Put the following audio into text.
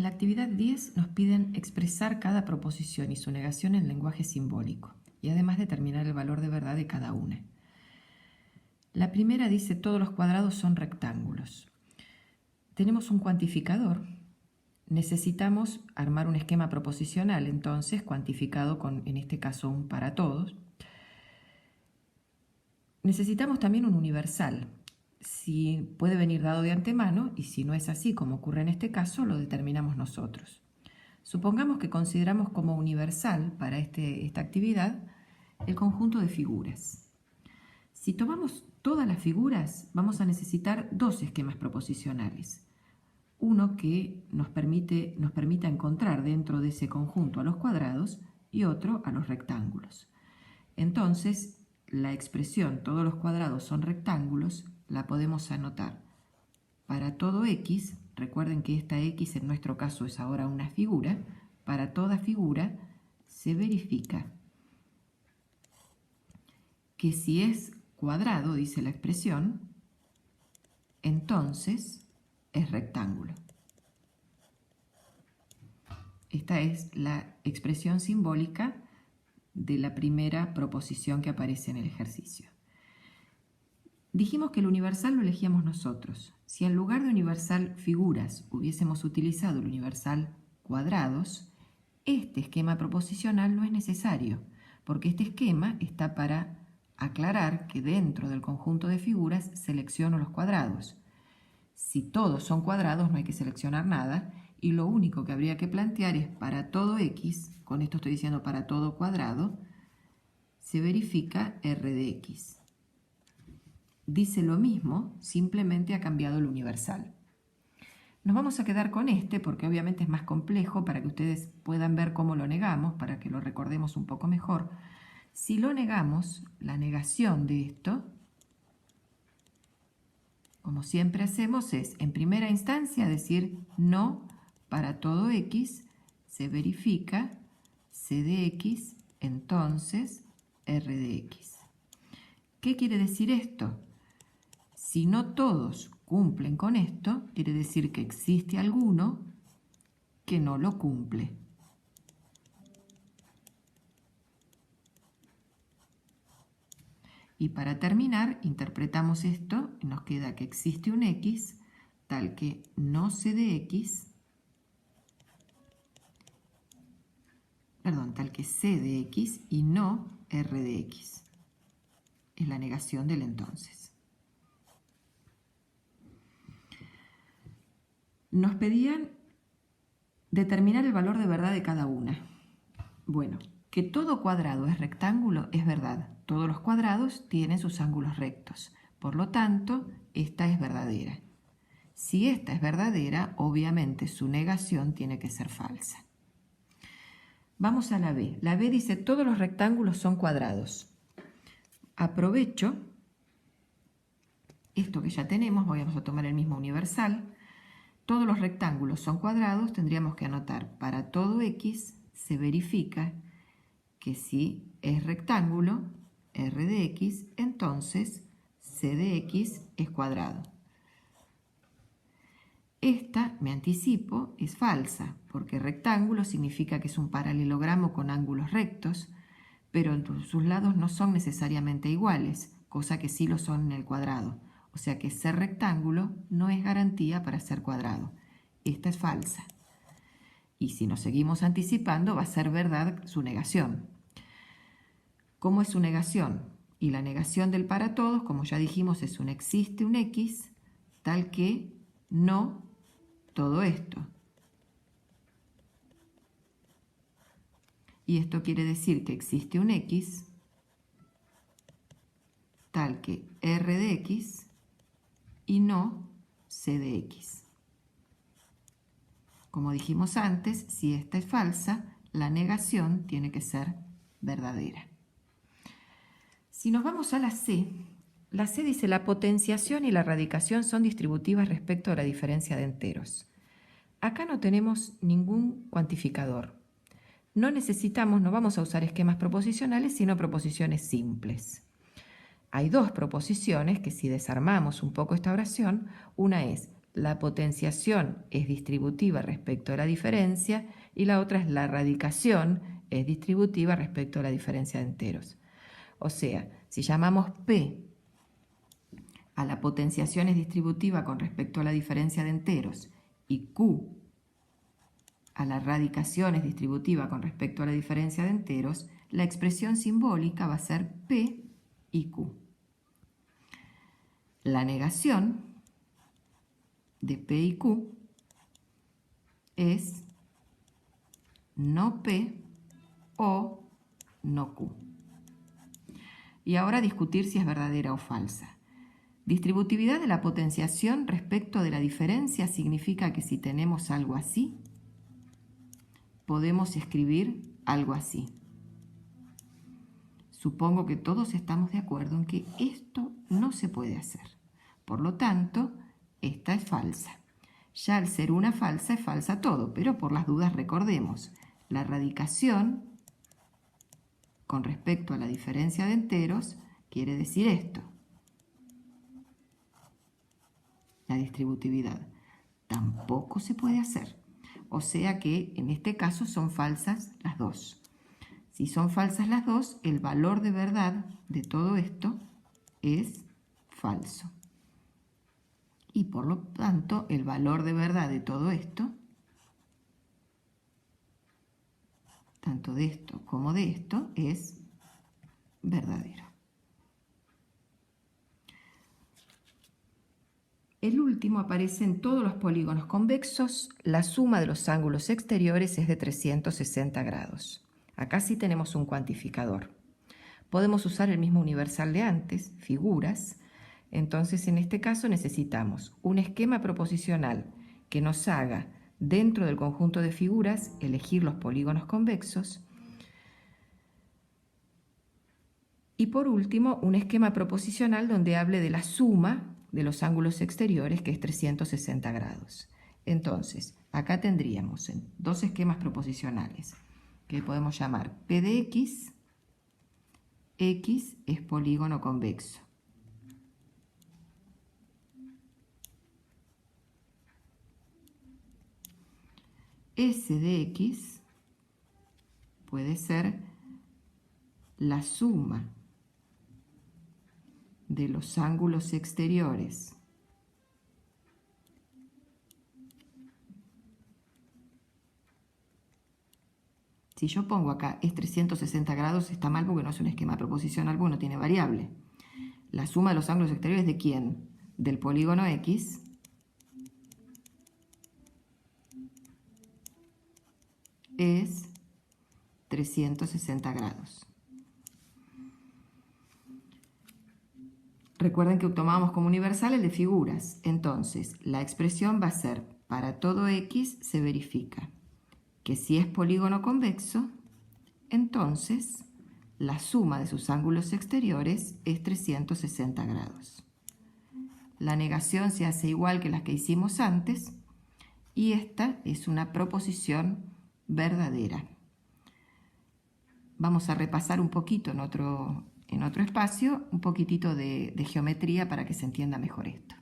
En la actividad 10 nos piden expresar cada proposición y su negación en lenguaje simbólico y además determinar el valor de verdad de cada una. La primera dice todos los cuadrados son rectángulos. Tenemos un cuantificador. Necesitamos armar un esquema proposicional, entonces cuantificado con, en este caso, un para todos. Necesitamos también un universal. Si puede venir dado de antemano y si no es así, como ocurre en este caso, lo determinamos nosotros. Supongamos que consideramos como universal para esta actividad el conjunto de figuras. Si tomamos todas las figuras, vamos a necesitar dos esquemas proposicionales. Uno que nos permita encontrar dentro de ese conjunto a los cuadrados y otro a los rectángulos. Entonces, la expresión todos los cuadrados son rectángulos la podemos anotar para todo x. Recuerden que esta x en nuestro caso es ahora una figura. Para toda figura se verifica que si es cuadrado, dice la expresión, entonces es rectángulo. Esta es la expresión simbólica de la primera proposición que aparece en el ejercicio. Dijimos que el universal lo elegíamos nosotros. Si en lugar de universal figuras hubiésemos utilizado el universal cuadrados, este esquema proposicional no es necesario, porque este esquema está para aclarar que dentro del conjunto de figuras selecciono los cuadrados. Si todos son cuadrados no hay que seleccionar nada y lo único que habría que plantear es para todo x, con esto estoy diciendo para todo cuadrado, se verifica r de x. Dice lo mismo, simplemente ha cambiado el universal. Nos vamos a quedar con este porque obviamente es más complejo para que ustedes puedan ver cómo lo negamos, para que lo recordemos un poco mejor. Si lo negamos, la negación de esto, como siempre hacemos, es en primera instancia decir no para todo x, se verifica c de x, entonces r de x. ¿Qué quiere decir esto? Si no todos cumplen con esto, quiere decir que existe alguno que no lo cumple. Y para terminar, interpretamos esto y nos queda que existe un x tal que no c de x, tal que c de x y no r de x. Es la negación del entonces. Nos pedían determinar el valor de verdad de cada una. Bueno, que todo cuadrado es rectángulo es verdad. Todos los cuadrados tienen sus ángulos rectos. Por lo tanto, esta es verdadera. Si esta es verdadera, obviamente su negación tiene que ser falsa. Vamos a la B. La B dice todos los rectángulos son cuadrados. Aprovecho esto que ya tenemos, vamos a tomar el mismo universal. Todos los rectángulos son cuadrados, tendríamos que anotar para todo x se verifica que si es rectángulo, r de x, entonces c de x es cuadrado. Esta, me anticipo, es falsa, porque rectángulo significa que es un paralelogramo con ángulos rectos, pero sus lados no son necesariamente iguales, cosa que sí lo son en el cuadrado. O sea que ser rectángulo no es garantía para ser cuadrado. Esta es falsa. Y si nos seguimos anticipando, va a ser verdad su negación. ¿Cómo es su negación? Y la negación del para todos, como ya dijimos, es un existe un x tal que no todo esto. Y esto quiere decir que existe un x tal que r de x y no c de x. Como dijimos antes, si esta es falsa, la negación tiene que ser verdadera. Si nos vamos a la C dice la potenciación y la radicación son distributivas respecto a la diferencia de enteros. Acá no tenemos ningún cuantificador. No vamos a usar esquemas proposicionales, sino proposiciones simples. Hay dos proposiciones que si desarmamos un poco esta oración, una es la potenciación es distributiva respecto a la diferencia y la otra es la radicación es distributiva respecto a la diferencia de enteros. O sea, si llamamos P a la potenciación es distributiva con respecto a la diferencia de enteros y Q a la radicación es distributiva con respecto a la diferencia de enteros, la expresión simbólica va a ser P y Q. La negación de P y Q es no P o no Q. Y ahora discutir si es verdadera o falsa. Distributividad de la potenciación respecto de la diferencia significa que si tenemos algo así, podemos escribir algo así. Supongo que todos estamos de acuerdo en que esto no se puede hacer. Por lo tanto, esta es falsa. Ya al ser una falsa, es falsa todo, pero por las dudas recordemos, la radicación con respecto a la diferencia de enteros quiere decir esto. La distributividad tampoco se puede hacer. O sea que en este caso son falsas las dos. Si son falsas las dos, el valor de verdad de todo esto es falso. Y por lo tanto, el valor de verdad de todo esto, tanto de esto como de esto, es verdadero. El último aparece en todos los polígonos convexos. La suma de los ángulos exteriores es de 360 grados. Acá sí tenemos un cuantificador. Podemos usar el mismo universal de antes, figuras. Entonces, en este caso necesitamos un esquema proposicional que nos haga, dentro del conjunto de figuras, elegir los polígonos convexos. Y por último, un esquema proposicional donde hable de la suma de los ángulos exteriores, que es 360 grados. Entonces, acá tendríamos dos esquemas proposicionales que podemos llamar P de X. X es polígono convexo. S de X puede ser la suma de los ángulos exteriores si yo pongo acá es 360 grados, está mal porque no es un esquema proposicional, porque no tiene variable. La suma de los ángulos exteriores ¿de quién? Del polígono X es 360 grados. Recuerden que tomábamos como universal el de figuras. Entonces, la expresión va a ser, para todo X se verifica que si es polígono convexo, entonces la suma de sus ángulos exteriores es 360 grados. La negación se hace igual que las que hicimos antes y esta es una proposición verdadera. Vamos a repasar un poquito en otro espacio, un poquitito de geometría para que se entienda mejor esto.